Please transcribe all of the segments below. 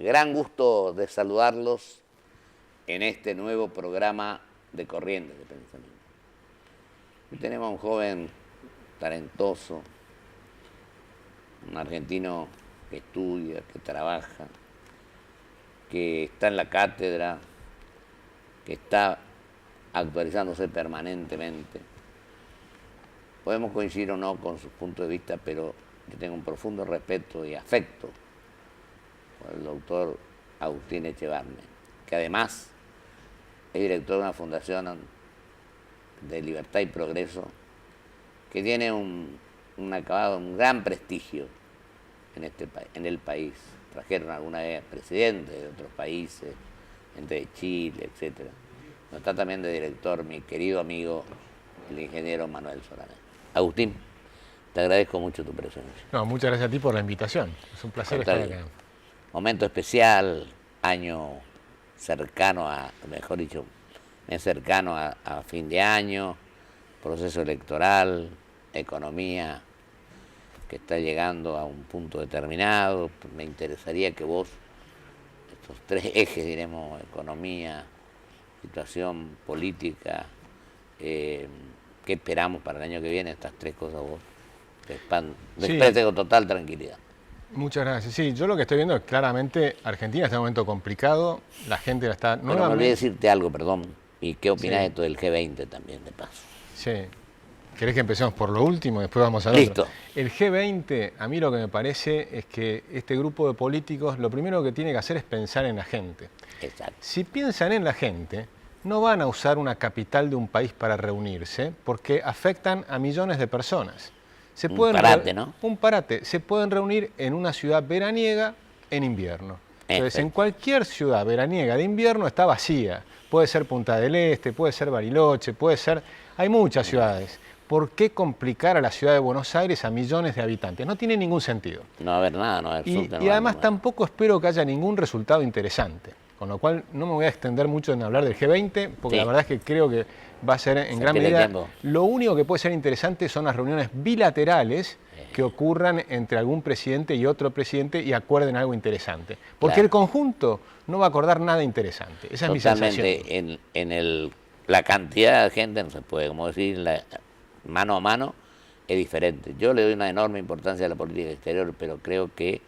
gran gusto de saludarlos en este nuevo programa de Corrientes de Pensamiento. Hoy tenemos a un joven talentoso, un argentino que estudia, que trabaja, que está en la cátedra, que está actualizándose permanentemente. Podemos coincidir o no con sus puntos de vista, pero yo tengo un profundo respeto y afecto por el doctor Agustín Echevarne, que además es director de una fundación de libertad y progreso que tiene un acabado, un gran prestigio en el país. Trajeron alguna vez presidentes de otros países, gente de Chile, etc. No está también de director mi querido amigo, el ingeniero Manuel Solana. Agustín, te agradezco mucho tu presencia. No, muchas gracias a ti por la invitación. Es un placer estar acá. Momento especial, año cercano mejor dicho, mes cercano a fin de año, proceso electoral, economía que está llegando a un punto determinado. Me interesaría que vos, estos tres ejes, diremos, economía, situación política, ¿qué esperamos para el año que viene? Estas tres cosas vos te expresen con total tranquilidad. Muchas gracias. Sí, yo lo que estoy viendo es claramente Argentina está en un momento complicado, la gente la está... Bueno, me olvidé decirte algo, perdón. ¿Y qué opinás de todo el G20 también, de paso? Sí. ¿Querés que empecemos por lo último y después vamos a Listo. El G20, a mí lo que me parece es que este grupo de políticos lo primero que tiene que hacer es pensar en la gente. Exacto. Si piensan en la gente, no van a usar una capital de un país para reunirse porque afectan a millones de personas. Un parate, ¿no? Un parate. Se pueden reunir en una ciudad veraniega en invierno. Entonces, en cualquier ciudad veraniega de invierno está vacía. Puede ser Punta del Este, puede ser Bariloche, puede ser... Hay muchas ciudades. ¿Por qué complicar a la ciudad de Buenos Aires a millones de habitantes? No tiene ningún sentido. No va a haber nada, no va a haber Y además tampoco espero que haya ningún resultado interesante. Con lo cual no me voy a extender mucho en hablar del G20, porque la verdad es que creo que va a ser en gran medida... Lo único que puede ser interesante son las reuniones bilaterales que ocurran entre algún presidente y otro presidente y acuerden algo interesante. Porque el conjunto no va a acordar nada interesante. Esa es mi sensación. Totalmente. La cantidad de gente, no se puede, como decir, mano a mano, es diferente. Yo le doy una enorme importancia a la política exterior, pero creo que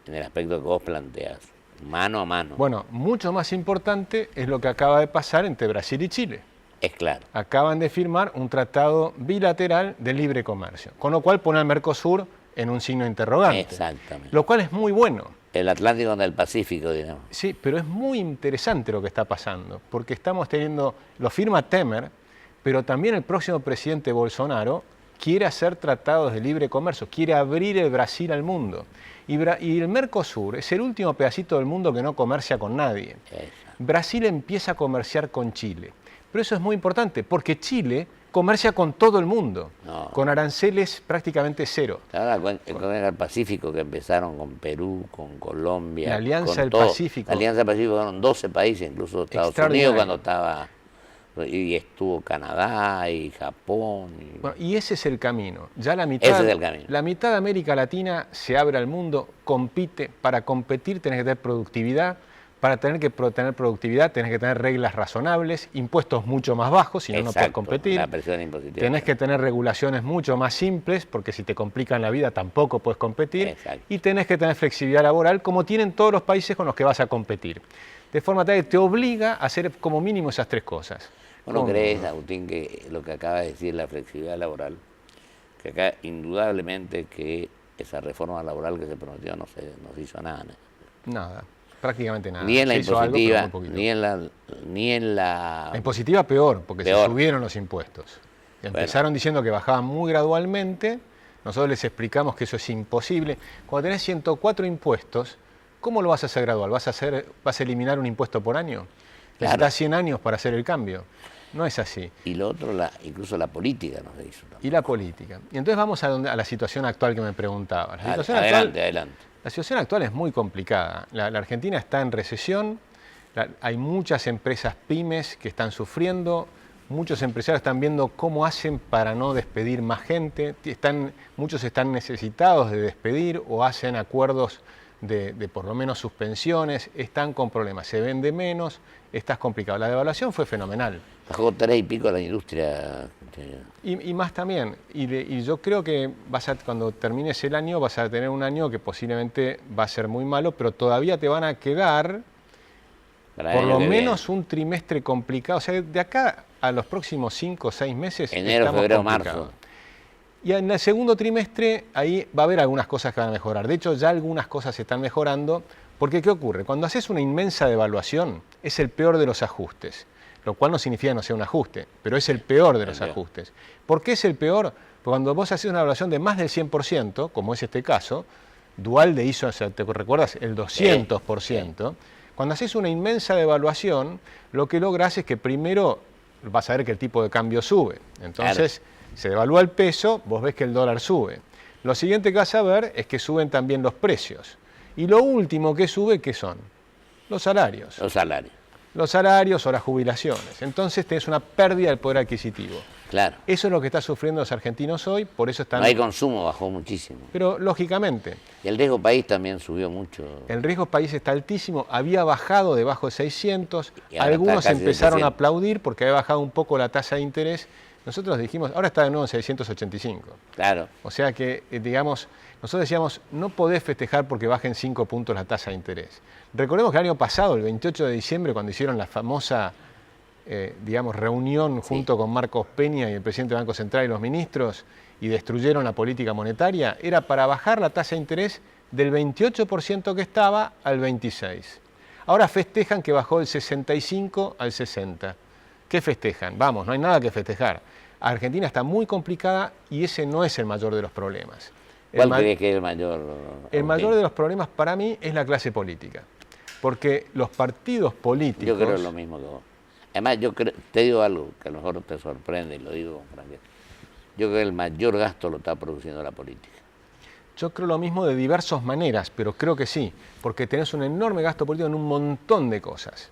en el aspecto que vos planteas, mano a mano. Bueno, mucho más importante es lo que acaba de pasar entre Brasil y Chile. Es claro. Acaban de firmar un tratado bilateral de libre comercio, con lo cual pone al Mercosur en un signo de interrogante. Exactamente. Lo cual es muy bueno. El Atlántico con el Pacífico, digamos. Sí, pero es muy interesante lo que está pasando, porque estamos teniendo, lo firma Temer, pero también el próximo presidente Bolsonaro quiere hacer tratados de libre comercio, quiere abrir el Brasil al mundo. Y el Mercosur es el último pedacito del mundo que no comercia con nadie. Brasil empieza a comerciar con Chile. Pero eso es muy importante, porque Chile comercia con todo el mundo, con aranceles prácticamente cero. Ahora con el Pacífico, que empezaron con Perú, con Colombia. La Alianza del Pacífico. La Alianza del Pacífico fueron 12 países, incluso Estados Unidos cuando estaba... Y estuvo Canadá y Japón. Bueno, y ese es el camino. Ya la mitad, ese es el camino. La mitad de América Latina se abre al mundo, compite. Para competir tenés que tener productividad. Para tener productividad tenés que tener reglas razonables, impuestos mucho más bajos, si no, no puedes competir. La presión impositiva. Tenés que tener regulaciones mucho más simples, porque si te complican la vida tampoco puedes competir. Exacto. Y tenés que tener flexibilidad laboral, como tienen todos los países con los que vas a competir. De forma tal que te obliga a hacer como mínimo esas tres cosas. ¿No crees, Agustín, que lo que acaba de decir la flexibilidad laboral, que acá indudablemente que esa reforma laboral que se prometió no se hizo nada? Nada, prácticamente nada. Ni en la impositiva, ni en la... La impositiva peor, porque se subieron los impuestos. Empezaron diciendo que bajaban muy gradualmente, nosotros les explicamos que eso es imposible. Cuando tenés 104 impuestos, ¿cómo lo vas a hacer gradual? ¿Vas a eliminar un impuesto por año? Necesitas 100 años para hacer el cambio. No es así. Y lo otro, incluso la política no se hizo tampoco. Y la política. Y entonces vamos a la situación actual que me preguntabas. Adelante. La situación actual es muy complicada. La Argentina está en recesión, hay muchas empresas pymes que están sufriendo, muchos empresarios están viendo cómo hacen para no despedir más gente, muchos están necesitados de despedir o hacen acuerdos de por lo menos sus pensiones, están con problemas, se vende menos, estás complicado. La devaluación fue fenomenal. Bajó 3 y pico la industria. Y más también, y yo creo que cuando termines el año vas a tener un año que posiblemente va a ser muy malo, pero todavía te van a quedar por lo menos un trimestre complicado. O sea, de acá a los próximos 5 o 6 meses enero, febrero, marzo. Y en el segundo trimestre ahí va a haber algunas cosas que van a mejorar. De hecho, ya algunas cosas se están mejorando, porque ¿qué ocurre? Cuando haces una inmensa devaluación, es el peor de los ajustes, lo cual no significa que no sea un ajuste, pero es el peor de los ajustes. ¿Por qué es el peor? Porque cuando vos haces una devaluación de más del 100%, como es este caso, Duhalde hizo, o sea, ¿te recuerdas? El 200%. Cuando haces una inmensa devaluación, lo que logras es que primero vas a ver que el tipo de cambio sube. Entonces, se devalúa el peso, vos ves que el dólar sube. Lo siguiente que vas a ver es que suben también los precios. Y lo último que sube, ¿qué son? Los salarios. Los salarios. Los salarios o las jubilaciones. Entonces tenés una pérdida del poder adquisitivo. Claro. Eso es lo que están sufriendo los argentinos hoy, por eso están... No hay consumo, bajó muchísimo. Pero lógicamente... Y el riesgo país también subió mucho. El riesgo país está altísimo, había bajado debajo de 600, algunos empezaron a aplaudir porque había bajado un poco la tasa de interés. Nosotros dijimos, ahora está de nuevo en 685. Claro. O sea que, digamos, nosotros decíamos, no podés festejar porque bajen 5 puntos la tasa de interés. Recordemos que el año pasado, el 28 de diciembre, cuando hicieron la famosa, reunión junto con Marcos Peña y el presidente del Banco Central y los ministros, y destruyeron la política monetaria, era para bajar la tasa de interés del 28% que estaba al 26%. Ahora festejan que bajó del 65 al 60%. ¿Qué festejan? Vamos, no hay nada que festejar. Argentina está muy complicada y ese no es el mayor de los problemas. ¿Cuál crees que es el mayor? El mayor de los problemas para mí es la clase política. Porque los partidos políticos... Yo creo lo mismo que vos. Además, te digo algo que a lo mejor te sorprende y lo digo con franqueza. Yo creo que el mayor gasto lo está produciendo la política. Yo creo lo mismo de diversas maneras, pero creo que sí. Porque tenés un enorme gasto político en un montón de cosas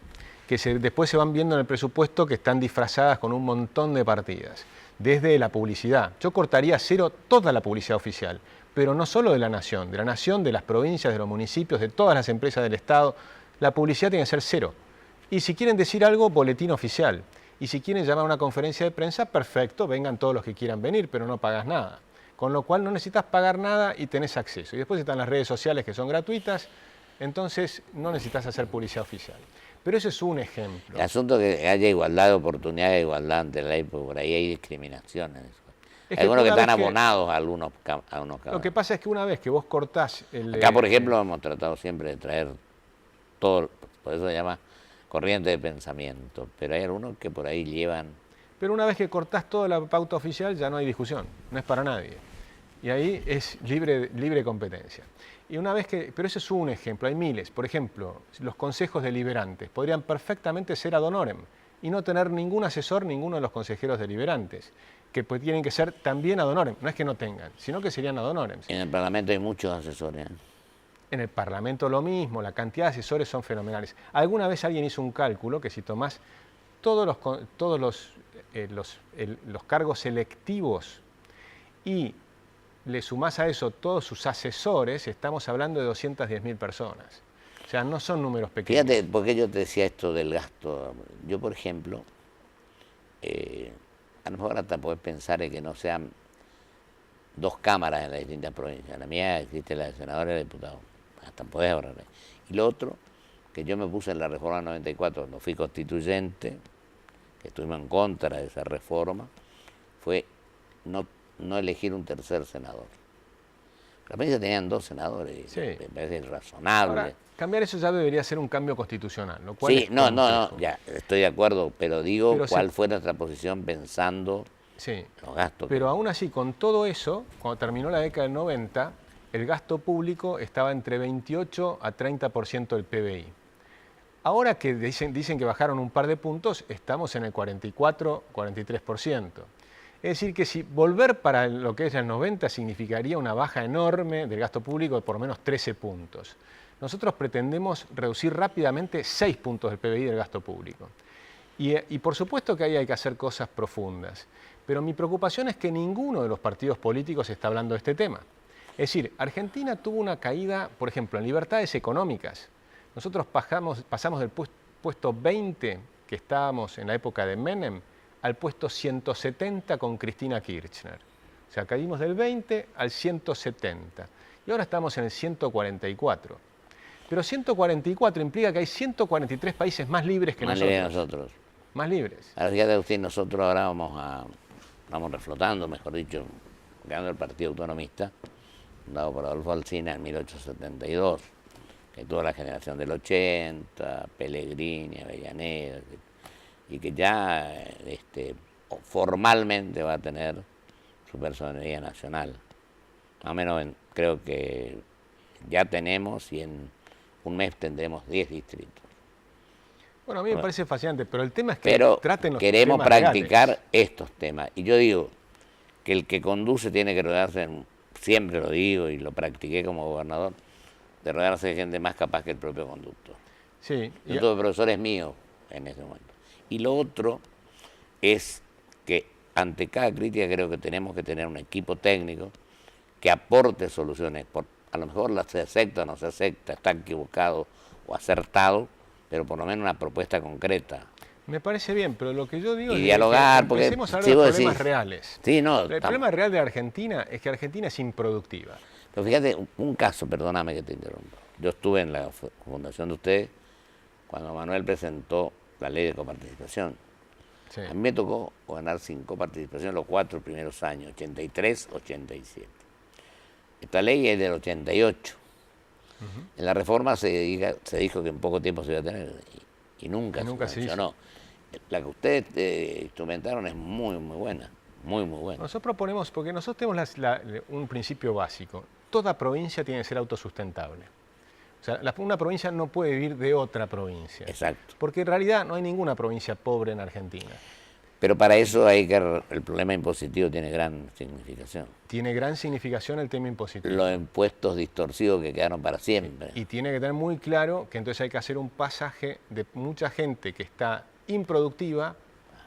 que después se van viendo en el presupuesto, que están disfrazadas con un montón de partidas. Desde la publicidad. Yo cortaría cero toda la publicidad oficial, pero no solo de la nación, de las provincias, de los municipios, de todas las empresas del Estado. La publicidad tiene que ser cero. Y si quieren decir algo, boletín oficial. Y si quieren llamar a una conferencia de prensa, perfecto, vengan todos los que quieran venir, pero no pagas nada. Con lo cual no necesitas pagar nada y tenés acceso. Y después están las redes sociales que son gratuitas, entonces no necesitas hacer publicidad oficial. Pero ese es un ejemplo. El asunto es que haya igualdad de oportunidades, igualdad ante la ley, porque por ahí hay discriminaciones. Hay algunos que están abonados a unos caballos. Lo que pasa es que una vez que vos cortás... Acá, por ejemplo, hemos tratado siempre de traer todo, por eso se llama corriente de pensamiento, pero hay algunos que por ahí llevan... Pero una vez que cortás toda la pauta oficial ya no hay discusión, no es para nadie. Y ahí es libre competencia. Y una vez que, pero ese es un ejemplo, hay miles. Por ejemplo, los consejos deliberantes podrían perfectamente ser ad honorem y no tener ningún asesor, ninguno de los consejeros deliberantes, que pues tienen que ser también ad honorem. No es que no tengan, sino que serían ad honorem. En el Parlamento hay muchos asesores. En el Parlamento lo mismo, la cantidad de asesores son fenomenales. Alguna vez alguien hizo un cálculo que si tomás todos los cargos selectivos y le sumás a eso todos sus asesores, estamos hablando de 210.000 personas. O sea, no son números pequeños. Fíjate, ¿por qué yo te decía esto del gasto? Yo, por ejemplo, a lo mejor hasta podés pensar en que no sean 2 cámaras en las distintas provincias. La mía existe la de senadores y de diputados. Hasta podés ahorrar. Y lo otro, que yo me puse en la reforma del 94, cuando fui constituyente, que estuvimos en contra de esa reforma, fue no elegir un tercer senador. Las provincias tenían 2 senadores, sí. Me parece razonable. Ahora, cambiar eso ya debería ser un cambio constitucional. Lo cual sí, no, ya, estoy de acuerdo, pero digo cuál fue nuestra posición pensando los gastos. Pero aún así, con todo eso, cuando terminó la década del 90, el gasto público estaba entre 28 a 30% del PBI. Ahora que dicen que bajaron un par de puntos, estamos en el 44, 43%. Es decir, que si volver para lo que es el 90 significaría una baja enorme del gasto público de por lo menos 13 puntos. Nosotros pretendemos reducir rápidamente 6 puntos del PBI del gasto público. Y por supuesto que ahí hay que hacer cosas profundas. Pero mi preocupación es que ninguno de los partidos políticos está hablando de este tema. Es decir, Argentina tuvo una caída, por ejemplo, en libertades económicas. Nosotros pasamos del puesto 20, que estábamos en la época de Menem, al puesto 170 con Cristina Kirchner. O sea, caímos del 20 al 170. Y ahora estamos en el 144. Pero 144 implica que hay 143 países más libres que nosotros. Más libres que nosotros. Más libres. Ahora fíjate usted, nosotros ahora vamos reflotando, mejor dicho, creando el Partido Autonomista, fundado por Adolfo Alsina en 1872, que tuvo la generación del 80, Pellegrini, Avellaneda, y que ya formalmente va a tener su personería nacional. Más o menos creo que ya tenemos, y en un mes tendremos 10 distritos. Bueno, a mí me parece fascinante, pero el tema es que traten los queremos temas practicar reales. estos temas. Y yo digo que el que conduce tiene que rodearse, siempre lo digo y lo practiqué como gobernador, de rodearse de gente más capaz que el propio conductor. Sí. Yo tuve profesores míos en ese momento. Y lo otro es que ante cada crítica creo que tenemos que tener un equipo técnico que aporte soluciones. A lo mejor se acepta o no se acepta, está equivocado o acertado, pero por lo menos una propuesta concreta. Me parece bien, pero lo que yo digo y es dialogar, que empecemos a hablar de los problemas reales. Sí, no, el problema real de Argentina es que Argentina es improductiva. Pero fíjate, un caso, perdóname que te interrumpa. Yo estuve en la fundación de ustedes cuando Manuel presentó la ley de coparticipación. Sí. A mí me tocó ganar sin coparticipación los 4 primeros años, 83, 87. Esta ley es del 88. En la reforma se dijo que en poco tiempo se iba a tener y nunca se funcionó. La que ustedes instrumentaron es muy, muy buena, muy, muy buena. Nosotros proponemos, porque nosotros tenemos un principio básico, toda provincia tiene que ser autosustentable. O sea, una provincia no puede vivir de otra provincia. Exacto. Porque en realidad no hay ninguna provincia pobre en Argentina. Pero para eso el problema impositivo tiene gran significación. Tiene gran significación el tema impositivo. Los impuestos distorsivos que quedaron para siempre. Y tiene que tener muy claro que entonces hay que hacer un pasaje de mucha gente que está improductiva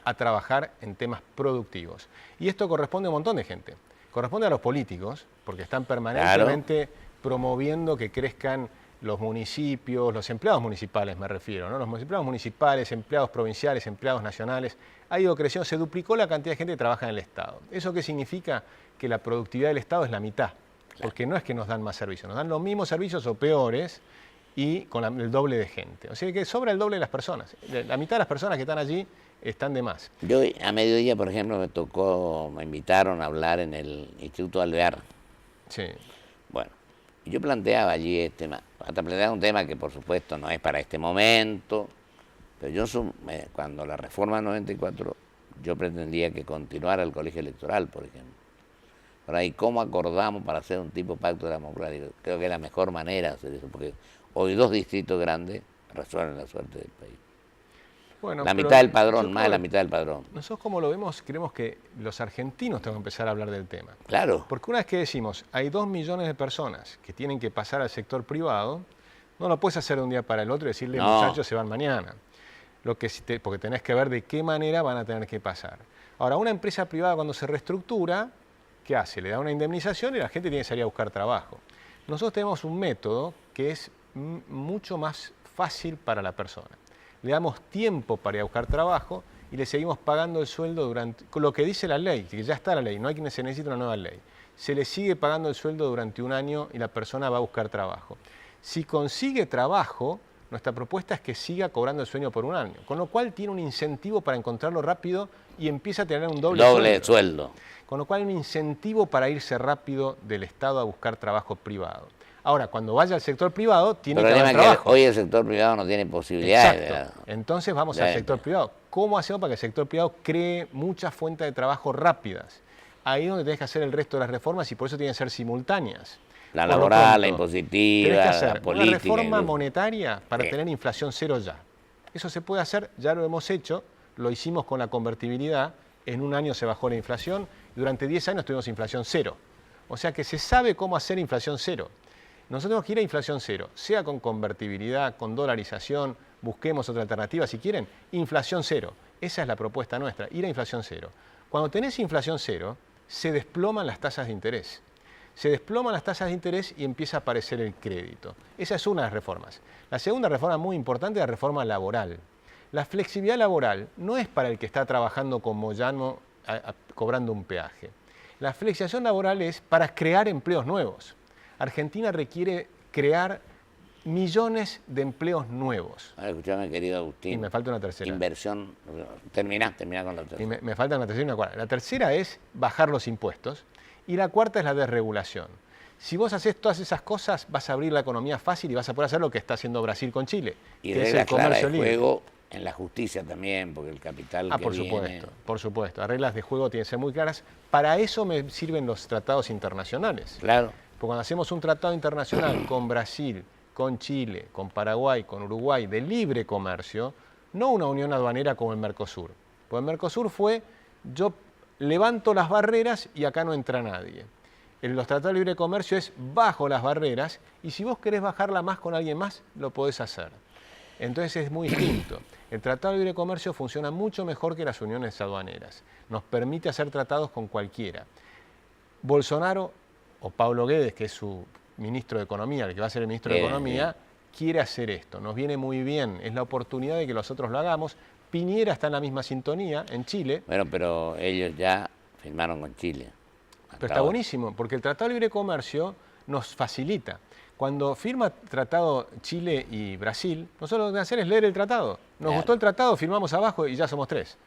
a trabajar en temas productivos. Y esto corresponde a un montón de gente. Corresponde a los políticos, porque están permanentemente promoviendo que crezcan los municipios, los empleados municipales me refiero, ¿no? Los empleados municipales, empleados provinciales, empleados nacionales, ha ido creciendo, se duplicó la cantidad de gente que trabaja en el Estado. ¿Eso qué significa? Que la productividad del Estado es la mitad, porque no es que nos dan más servicios, nos dan los mismos servicios o peores y con el doble de gente. O sea que sobra el doble de las personas. La mitad de las personas que están allí están de más. Yo a mediodía, por ejemplo, me invitaron a hablar en el Instituto Alvear. Sí. Bueno, yo planteaba allí hasta planteaba un tema que por supuesto no es para este momento, pero yo cuando la reforma del 94 yo pretendía que continuara el colegio electoral, por ejemplo. Ahora, ¿y cómo acordamos para hacer un tipo de pacto democrático? Creo que es la mejor manera de hacer eso, porque hoy 2 distritos grandes resuelven la suerte del país. Bueno, la mitad del padrón, más de la mitad del padrón. Nosotros como lo vemos, creemos que los argentinos tenemos que empezar a hablar del tema. Claro. Porque una vez que decimos, hay 2 millones de personas que tienen que pasar al sector privado, no lo puedes hacer de un día para el otro y decirle, muchachos, se van mañana. Porque tenés que ver de qué manera van a tener que pasar. Ahora, una empresa privada cuando se reestructura, ¿qué hace? Le da una indemnización y la gente tiene que salir a buscar trabajo. Nosotros tenemos un método que es mucho más fácil para la persona. Le damos tiempo para ir a buscar trabajo y le seguimos pagando el sueldo durante lo que dice la ley, que ya está la ley, no hay que se necesita una nueva ley. Se le sigue pagando el sueldo durante 1 año y la persona va a buscar trabajo. Si consigue trabajo, nuestra propuesta es que siga cobrando el sueldo por 1 año, con lo cual tiene un incentivo para encontrarlo rápido y empieza a tener un doble sueldo. Con lo cual un incentivo para irse rápido del Estado a buscar trabajo privado. Ahora, cuando vaya al sector privado, tiene que haber trabajo. Hoy el sector privado no tiene posibilidades. Exacto. Entonces vamos al sector privado. ¿Cómo hacemos para que el sector privado cree muchas fuentes de trabajo rápidas? Ahí es donde tenés que hacer el resto de las reformas y por eso tienen que ser simultáneas. La laboral, la impositiva, tenés que hacer la política. Una reforma monetaria para tener inflación cero ya. Eso se puede hacer, ya lo hemos hecho, lo hicimos con la convertibilidad, en 1 año se bajó la inflación, durante 10 años tuvimos inflación cero. O sea que se sabe cómo hacer inflación cero. Nosotros tenemos que ir a inflación cero, sea con convertibilidad, con dolarización, busquemos otra alternativa si quieren, inflación cero. Esa es la propuesta nuestra, ir a inflación cero. Cuando tenés inflación cero, se desploman las tasas de interés. se desploman las tasas de interés y empieza a aparecer el crédito. Esa es una de las reformas. La segunda reforma muy importante es la reforma laboral. La flexibilidad laboral no es para el que está trabajando con Moyano cobrando un peaje. La flexibilización laboral es para crear empleos nuevos. Argentina requiere crear millones de empleos nuevos. Ahora, escuchame, querido Agustín. Y me falta una tercera. Inversión. Terminá con la tercera. Y me falta una tercera y una cuarta. La tercera es bajar los impuestos y la cuarta es la desregulación. Si vos haces todas esas cosas, vas a abrir la economía fácil y vas a poder hacer lo que está haciendo Brasil con Chile, y que es el comercio comercio libre. Juego en la justicia también, porque el capital que por supuesto, por supuesto. Las reglas de juego tienen que ser muy claras. Para eso me sirven los tratados internacionales. Claro. Porque cuando hacemos un tratado internacional con Brasil, con Chile, con Paraguay, con Uruguay, de libre comercio, no una unión aduanera como el Mercosur. Porque el Mercosur fue, yo levanto las barreras y acá no entra nadie. En los tratados de libre comercio es bajo las barreras y si vos querés bajarla más con alguien más, lo podés hacer. Entonces es muy distinto. El Tratado de Libre Comercio funciona mucho mejor que las uniones aduaneras. Nos permite hacer tratados con cualquiera. Bolsonaro o Pablo Guedes, que es su ministro de Economía, el que va a ser el ministro de Economía, quiere hacer esto. Nos viene muy bien. Es la oportunidad de que nosotros lo hagamos. Piñera está en la misma sintonía en Chile. Bueno, pero ellos ya firmaron con Chile. Pero está buenísimo, porque el Tratado de Libre Comercio nos facilita. Cuando firma tratado Chile y Brasil, nosotros lo que tenemos que hacer es leer el tratado. Nos gustó el tratado, firmamos abajo y ya somos 3.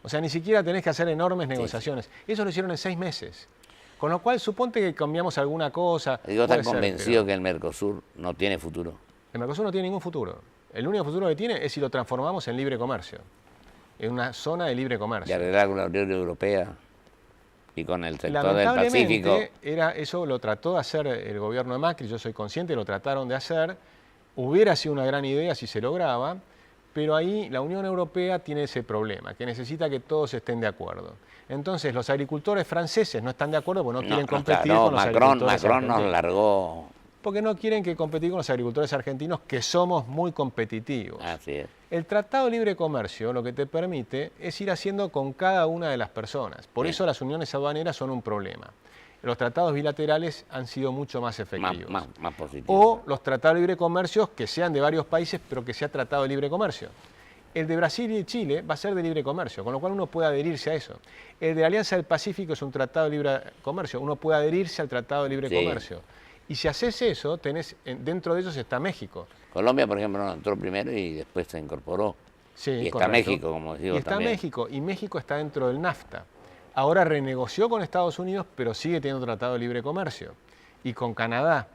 O sea, ni siquiera tenés que hacer enormes negociaciones. Eso lo hicieron en 6 meses. Con lo cual, suponte que cambiamos alguna cosa. Digo, ¿estás convencido que el Mercosur no tiene futuro? El Mercosur no tiene ningún futuro. El único futuro que tiene es si lo transformamos en libre comercio. En una zona de libre comercio. Y arreglar con la Unión Europea y con el sector del Pacífico. Eso lo trató de hacer el gobierno de Macri, yo soy consciente, lo trataron de hacer. Hubiera sido una gran idea si se lograba, pero ahí la Unión Europea tiene ese problema, que necesita que todos estén de acuerdo. Entonces los agricultores franceses no están de acuerdo porque no quieren competir con los agricultores Macron nos largó. Porque no quieren que competir con los agricultores argentinos, que somos muy competitivos. Así es. El Tratado de Libre Comercio lo que te permite es ir haciendo con cada una de las personas. Por eso las uniones aduaneras son un problema. Los tratados bilaterales han sido mucho más efectivos. Más positivos. O los tratados de libre comercio que sean de varios países, pero que sea tratado de libre comercio. El de Brasil y de Chile va a ser de libre comercio, con lo cual uno puede adherirse a eso. El de la Alianza del Pacífico es un tratado de libre comercio, uno puede adherirse al tratado de libre comercio. Y si haces eso, dentro de ellos está México. Colombia, por ejemplo, no entró primero y después se incorporó. Sí, y está México, como digo, y está también. México, y México está dentro del NAFTA. Ahora renegoció con Estados Unidos, pero sigue teniendo tratado de libre comercio. Y con Canadá.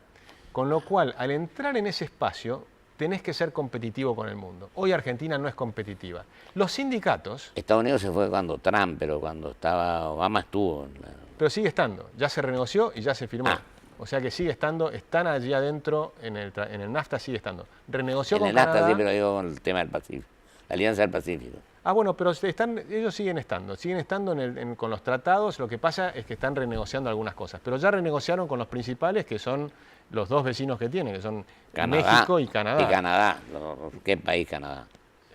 Con lo cual, al entrar en ese espacio, tenés que ser competitivo con el mundo. Hoy Argentina no es competitiva. Los sindicatos... Estados Unidos se fue cuando Trump, pero cuando estaba Obama estuvo. Pero sigue estando. Ya se renegoció y ya se firmó. O sea que sigue estando, están allí adentro, en el NAFTA sigue estando. Renegoció con Canadá. En el NAFTA sí, pero digo con el tema del Pacífico, la Alianza del Pacífico. Ah, bueno, pero ellos siguen estando con los tratados, lo que pasa es que están renegociando algunas cosas, pero ya renegociaron con los principales, que son los 2 vecinos que tienen, que son México y Canadá. Y Canadá, ¿qué país Canadá?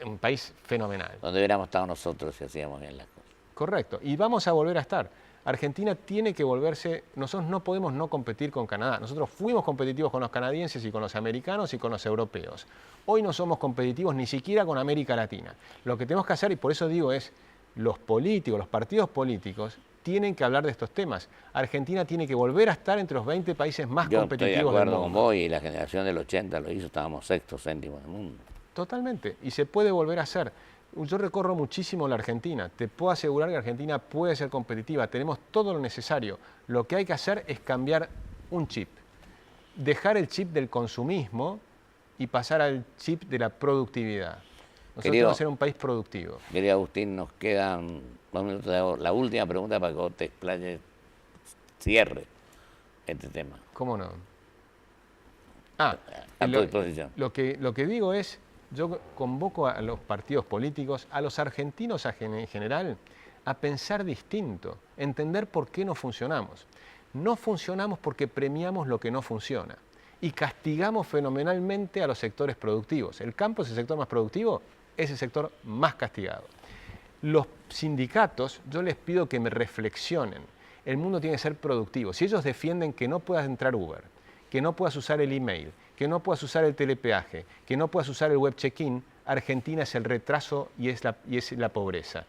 Un país fenomenal. Donde hubiéramos estado nosotros si hacíamos bien las cosas. Correcto, y vamos a volver a estar. Argentina tiene que volverse, nosotros no podemos no competir con Canadá. Nosotros fuimos competitivos con los canadienses y con los americanos y con los europeos. Hoy no somos competitivos ni siquiera con América Latina. Lo que tenemos que hacer, y por eso digo, es los políticos, los partidos políticos, tienen que hablar de estos temas. Argentina tiene que volver a estar entre los 20 países más competitivos del mundo. Yo estoy de acuerdo con vos, y la generación del 80 lo hizo, estábamos 6º, 7º del mundo. Totalmente, y se puede volver a hacer. Yo recorro muchísimo la Argentina, te puedo asegurar que Argentina puede ser competitiva, tenemos todo lo necesario. Lo que hay que hacer es cambiar un chip, dejar el chip del consumismo y pasar al chip de la productividad. Nosotros tenemos que ser un país productivo. Querido Agustín, nos quedan 2 minutos. La última pregunta para que vos te explayes, cierre este tema. ¿Cómo no? A tu disposición. Lo que digo es, yo convoco a los partidos políticos, a los argentinos en general, a pensar distinto, entender por qué no funcionamos. No funcionamos porque premiamos lo que no funciona y castigamos fenomenalmente a los sectores productivos. El campo es el sector más productivo, es el sector más castigado. Los sindicatos, yo les pido que me reflexionen. El mundo tiene que ser productivo. Si ellos defienden que no puedas entrar Uber, que no puedas usar el email, que no puedas usar el telepeaje, que no puedas usar el web check-in, Argentina es el retraso y es la pobreza.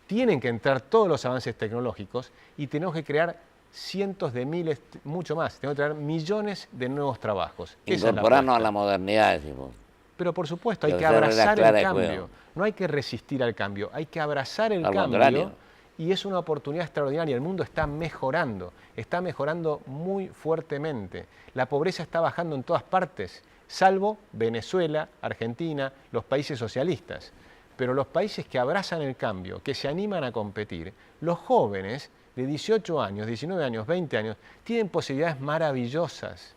Tienen que entrar todos los avances tecnológicos y tenemos que crear cientos de miles, mucho más. Tenemos que crear millones de nuevos trabajos. Incorporarnos a la modernidad, decimos. Pero por supuesto, hay que abrazar el cambio. No hay que resistir al cambio, hay que abrazar el cambio. Y es una oportunidad extraordinaria. El mundo está mejorando muy fuertemente. La pobreza está bajando en todas partes, salvo Venezuela, Argentina, los países socialistas. Pero los países que abrazan el cambio, que se animan a competir, los jóvenes de 18 años, 19 años, 20 años, tienen posibilidades maravillosas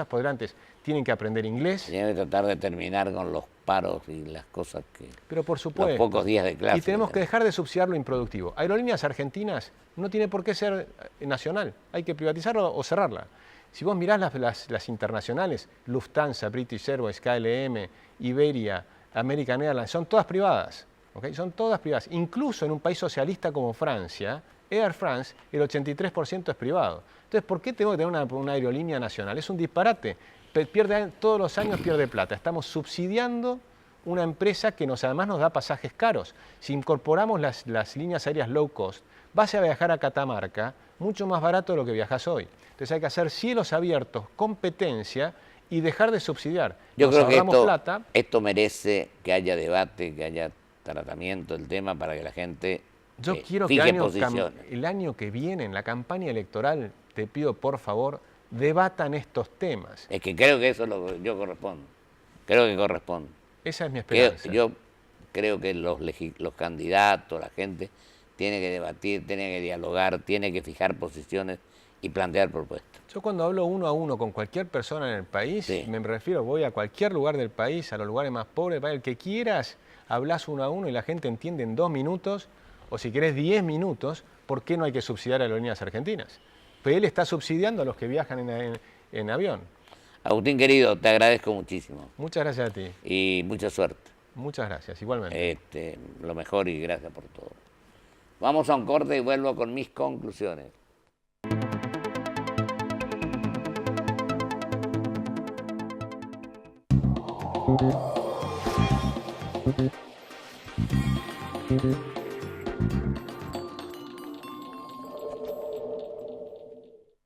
por delante. Tienen que aprender inglés. Tienen que tratar de terminar con los paros y las cosas que... Pero por supuesto. Los pocos días de clase. Y tenemos que dejar de subsidiar lo improductivo. Aerolíneas Argentinas no tiene por qué ser nacional. Hay que privatizarla o cerrarla. Si vos mirás las internacionales, Lufthansa, British Airways, KLM, Iberia, American Airlines, son todas privadas. ¿Okay? Son todas privadas. Incluso en un país socialista como Francia, Air France, el 83% es privado. Entonces, ¿por qué tengo que tener una aerolínea nacional? Es un disparate. Todos los años pierde plata. Estamos subsidiando una empresa que además nos da pasajes caros. Si incorporamos las líneas aéreas low cost, vas a viajar a Catamarca mucho más barato de lo que viajas hoy. Entonces hay que hacer cielos abiertos, competencia y dejar de subsidiar. Yo creo que esto merece que haya debate, que haya tratamiento del tema para que la gente Yo quiero fije que posiciones. el año que viene, en la campaña electoral, te pido por favor, debatan estos temas. Es que creo que eso yo correspondo. Creo que corresponde. Esa es mi esperanza. Yo creo que los candidatos, la gente, tiene que debatir, tiene que dialogar, tiene que fijar posiciones y plantear propuestas. Yo cuando hablo uno a uno con cualquier persona en el país, Sí. me refiero, voy a cualquier lugar del país, a los lugares más pobres del país, el que quieras, hablas uno a uno y la gente entiende en 2 minutos, o si querés 10 minutos, por qué no hay que subsidiar a Aerolíneas Argentinas. Pero él está subsidiando a los que viajan en avión. Agustín, querido, te agradezco muchísimo. Muchas gracias a ti. Y mucha suerte. Muchas gracias, igualmente. Lo mejor y gracias por todo. Vamos a un corte y vuelvo con mis conclusiones.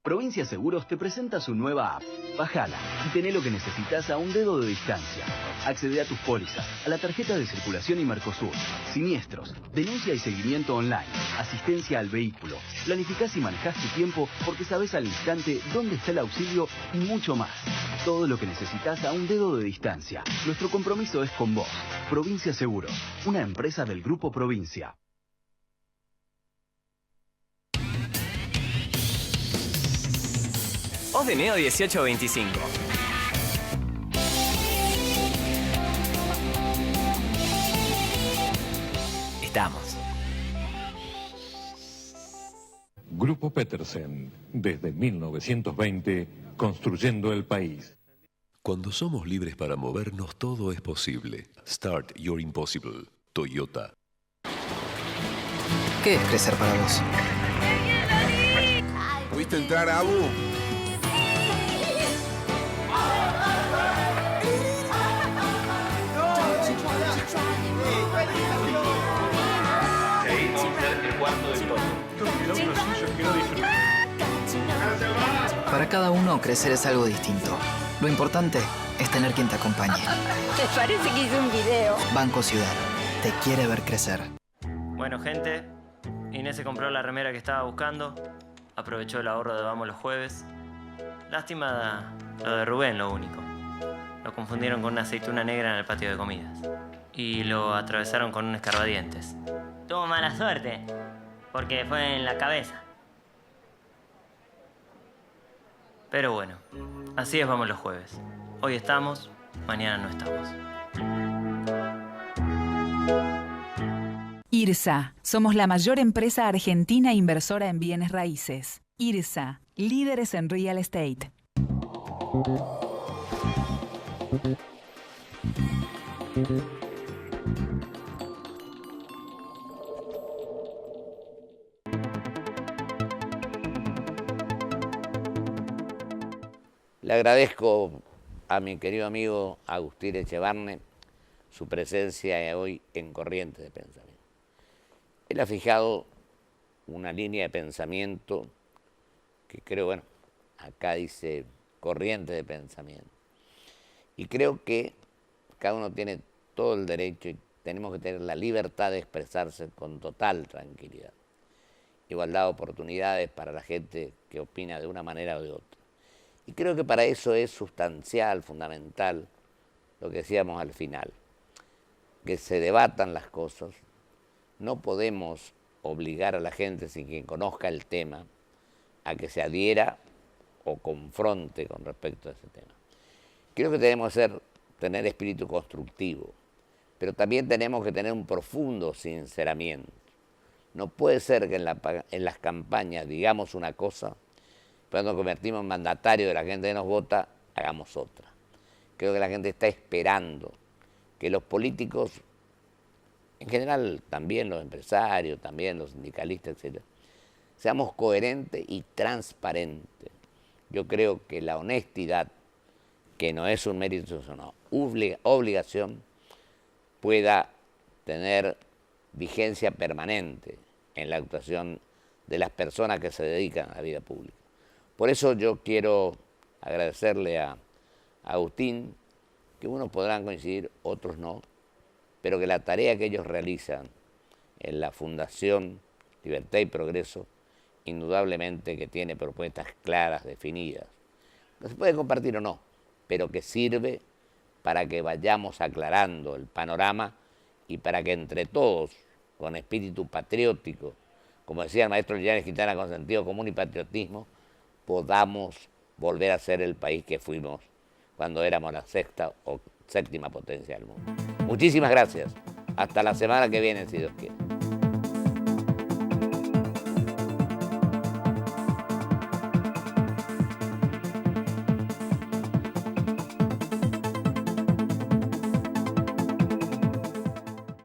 Provincia Seguros te presenta su nueva app. Bájala y tené lo que necesitas a un dedo de distancia. Accede a tus pólizas, a la tarjeta de circulación y Mercosur, siniestros, denuncia y seguimiento online, asistencia al vehículo. Planificás y manejás tu tiempo porque sabés al instante dónde está el auxilio y mucho más. Todo lo que necesitas a un dedo de distancia. Nuestro compromiso es con vos. Provincia Seguros, una empresa del Grupo Provincia. Voz de Neo 1825. Estamos. Grupo Petersen, desde 1920, construyendo el país. Cuando somos libres para movernos, todo es posible. Start Your Impossible. Toyota. ¿Qué es crecer para vos? ¿Pudiste entrar, Abu? Para cada uno, crecer es algo distinto. Lo importante es tener quien te acompañe. ¿Te parece que hice un video? Banco Ciudad. Te quiere ver crecer. Bueno, gente, Inés se compró la remera que estaba buscando. Aprovechó el ahorro de Vamos los Jueves. Lástima lo de Rubén, lo único. Lo confundieron con una aceituna negra en el patio de comidas. Y lo atravesaron con un escarbadientes. Tuvo mala suerte, porque fue en la cabeza. Pero bueno, así es Vamos los Jueves. Hoy estamos, mañana no estamos. IRSA. Somos la mayor empresa argentina inversora en bienes raíces. IRSA. Líderes en real estate. Le agradezco a mi querido amigo Agustín Echevarne su presencia hoy en Corrientes de Pensamiento. Él ha fijado una línea de pensamiento que creo, bueno, acá dice Corrientes de Pensamiento. Y creo que cada uno tiene todo el derecho y tenemos que tener la libertad de expresarse con total tranquilidad. Igualdad de oportunidades para la gente que opina de una manera o de otra. Y creo que para eso es sustancial, fundamental, lo que decíamos al final, que se debatan las cosas. No podemos obligar a la gente sin que conozca el tema a que se adhiera o confronte con respecto a ese tema. Creo que tenemos que tener espíritu constructivo, pero también tenemos que tener un profundo sinceramiento. No puede ser que en las campañas digamos una cosa, pero cuando nos convertimos en mandatarios de la gente que nos vota, hagamos otra. Creo que la gente está esperando que los políticos, en general también los empresarios, también los sindicalistas, etc., seamos coherentes y transparentes. Yo creo que la honestidad, que no es un mérito, sino una obligación, pueda tener vigencia permanente en la actuación de las personas que se dedican a la vida pública. Por eso yo quiero agradecerle a Agustín, que unos podrán coincidir, otros no, pero que la tarea que ellos realizan en la Fundación Libertad y Progreso, indudablemente que tiene propuestas claras, definidas. No se puede compartir o no, pero que sirve para que vayamos aclarando el panorama y para que entre todos, con espíritu patriótico, como decía el maestro Llanes Quintana, con sentido común y patriotismo, podamos volver a ser el país que fuimos cuando éramos la sexta o séptima potencia del mundo. Muchísimas gracias. Hasta la semana que viene, si Dios quiere.